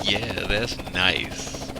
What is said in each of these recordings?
Yeah, that's nice.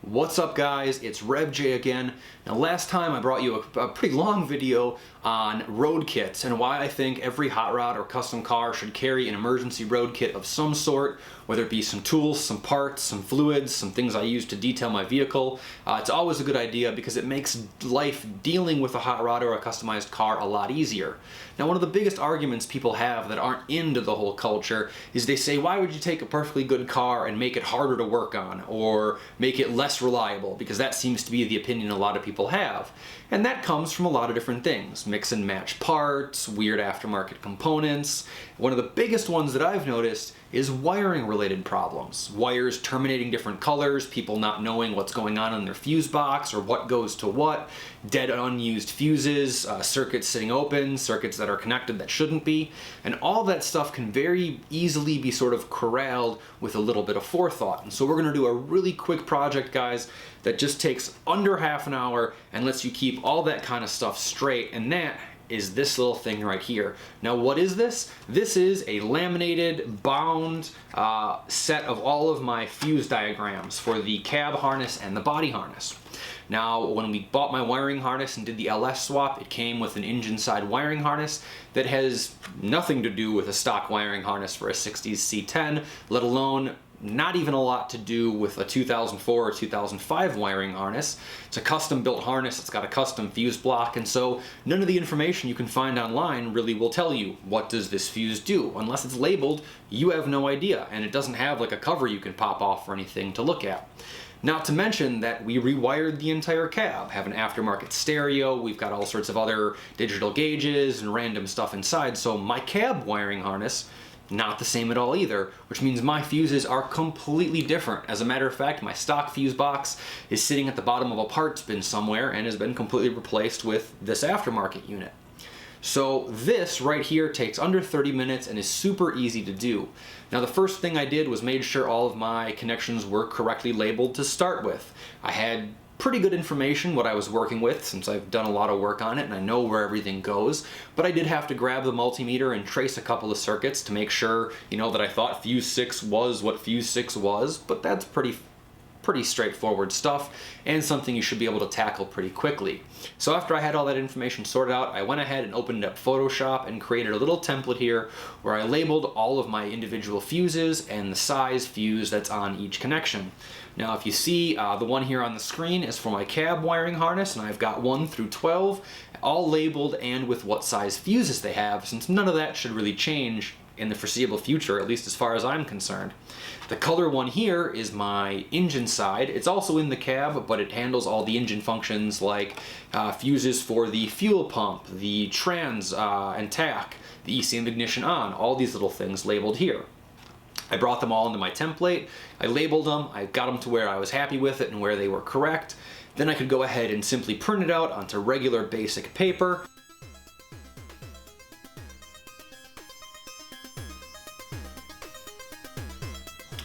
What's up guys, it's Rev J again. Now last time I brought you a pretty long video on road kits and why I think every hot rod or custom car should carry an emergency road kit of some sort, whether it be some tools, some parts, some fluids, some things I use to detail my vehicle. It's always a good idea because it makes life dealing with a hot rod or a customized car a lot easier. Now one of the biggest arguments people have that aren't into the whole culture is they say, why would you take a perfectly good car and make it harder to work on or make it less reliable? Because that seems to be the opinion a lot of people have. And that comes from a lot of different things. Mix and match parts, weird aftermarket components. One of the biggest ones that I've noticed is wiring related problems. Wires terminating different colors, people not knowing what's going on in their fuse box or what goes to what, dead unused fuses, circuits sitting open, circuits that are connected that shouldn't be, and all that stuff can very easily be sort of corralled with a little bit of forethought. And so we're going to do a really quick project, guys, that just takes under half an hour and lets you keep all that kind of stuff straight, and that is this little thing right here. Now what is this? This is a laminated, bound set of all of my fuse diagrams for the cab harness and the body harness. Now when we bought my wiring harness and did the LS swap, it came with an engine side wiring harness that has nothing to do with a stock wiring harness for a 60s C10, let alone not even a lot to do with a 2004 or 2005 wiring harness. It's a custom built harness, it's got a custom fuse block, and so none of the information you can find online really will tell you what does this fuse do. Unless it's labeled, you have no idea, and it doesn't have like a cover you can pop off or anything to look at. Not to mention that we rewired the entire cab, have an aftermarket stereo, we've got all sorts of other digital gauges and random stuff inside, so my cab wiring harness, not the same at all either, which means my fuses are completely different. As a matter of fact, my stock fuse box is sitting at the bottom of a parts bin somewhere and has been completely replaced with this aftermarket unit. So this right here takes under 30 minutes and is super easy to do. Now the first thing I did was made sure all of my connections were correctly labeled to start with. I had pretty good information what I was working with since I've done a lot of work on it and I know where everything goes, but I did have to grab the multimeter and trace a couple of circuits to make sure, you know, that I thought fuse 6 was what fuse 6 was, but that's pretty straightforward stuff and something you should be able to tackle pretty quickly. So after I had all that information sorted out, I went ahead and opened up Photoshop and created a little template here where I labeled all of my individual fuses and the size fuse that's on each connection. Now if you see, the one here on the screen is for my cab wiring harness, and I've got 1 through 12 all labeled and with what size fuses they have, since none of that should really change in the foreseeable future, at least as far as I'm concerned. The color one here is my engine side. It's also in the cab, but it handles all the engine functions like fuses for the fuel pump, the trans and tach, the ECM ignition on, all these little things labeled here. I brought them all into my template, I labeled them, I got them to where I was happy with it and where they were correct. Then I could go ahead and simply print it out onto regular basic paper.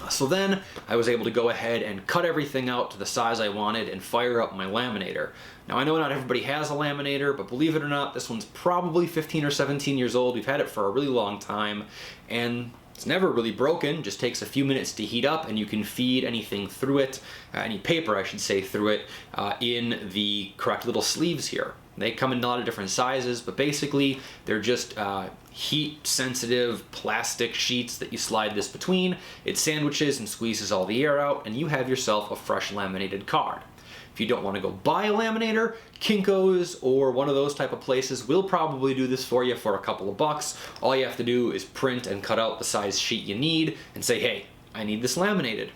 So then I was able to go ahead and cut everything out to the size I wanted and fire up my laminator. Now I know not everybody has a laminator, but believe it or not, this one's probably 15 or 17 years old. We've had it for a really long time and it's never really broken, just takes a few minutes to heat up and you can feed anything through it, any paper I should say through it, in the correct little sleeves here. They come in a lot of different sizes, but basically they're just heat sensitive plastic sheets that you slide this between. It sandwiches and squeezes all the air out and you have yourself a fresh laminated card. If you don't want to go buy a laminator, Kinko's or one of those type of places will probably do this for you for a couple of bucks. All you have to do is print and cut out the size sheet you need and say, hey, I need this laminated.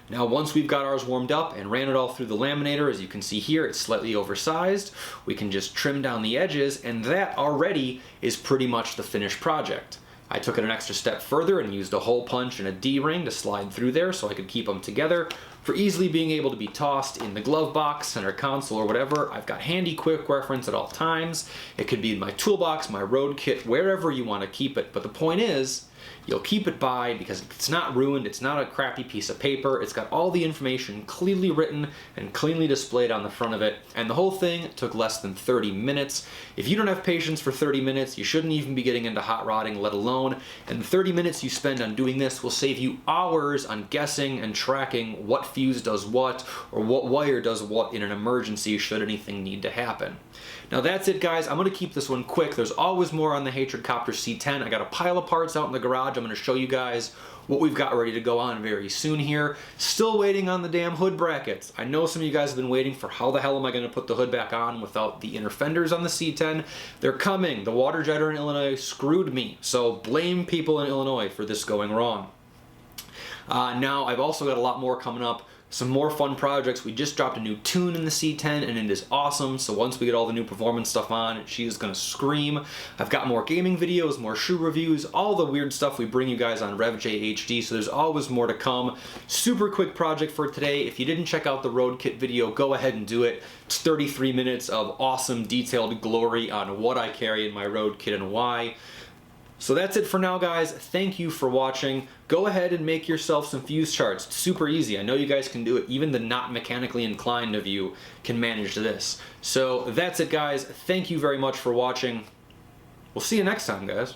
Now once we've got ours warmed up and ran it all through the laminator, as you can see here, it's slightly oversized. We can just trim down the edges and that already is pretty much the finished project. I took it an extra step further and used a hole punch and a D-ring to slide through there so I could keep them together for easily being able to be tossed in the glove box, center console, or whatever. I've got handy quick reference at all times. It could be in my toolbox, my road kit, wherever you want to keep it. But the point is, you'll keep it by because it's not ruined, it's not a crappy piece of paper, it's got all the information clearly written and cleanly displayed on the front of it, and the whole thing took less than 30 minutes. If you don't have patience for 30 minutes, you shouldn't even be getting into hot rodding, let alone, and the 30 minutes you spend on doing this will save you hours on guessing and tracking what fuse does what, or what wire does what in an emergency should anything need to happen. Now that's it, guys. I'm going to keep this one quick. There's always more on the Hatred Copter C10. I got a pile of parts out in the garage. I'm going to show you guys what we've got ready to go on very soon here. Still waiting on the damn hood brackets. I know some of you guys have been waiting for how the hell am I going to put the hood back on without the inner fenders on the C10. They're coming. The water jetter in Illinois screwed me. So blame people in Illinois for this going wrong. Now I've also got a lot more coming up. Some more fun projects. We just dropped a new tune in the C10 and it is awesome. So once we get all the new performance stuff on, she is gonna scream. I've got more gaming videos, more shoe reviews, all the weird stuff we bring you guys on Rev J HD. So there's always more to come. Super quick project for today. If you didn't check out the road kit video, go ahead and do it. It's 33 minutes of awesome detailed glory on what I carry in my road kit and why. So that's it for now, guys. Thank you for watching. Go ahead and make yourself some fuse charts. It's super easy. I know you guys can do it. Even the not mechanically inclined of you can manage this. So that's it, guys. Thank you very much for watching. We'll see you next time, guys.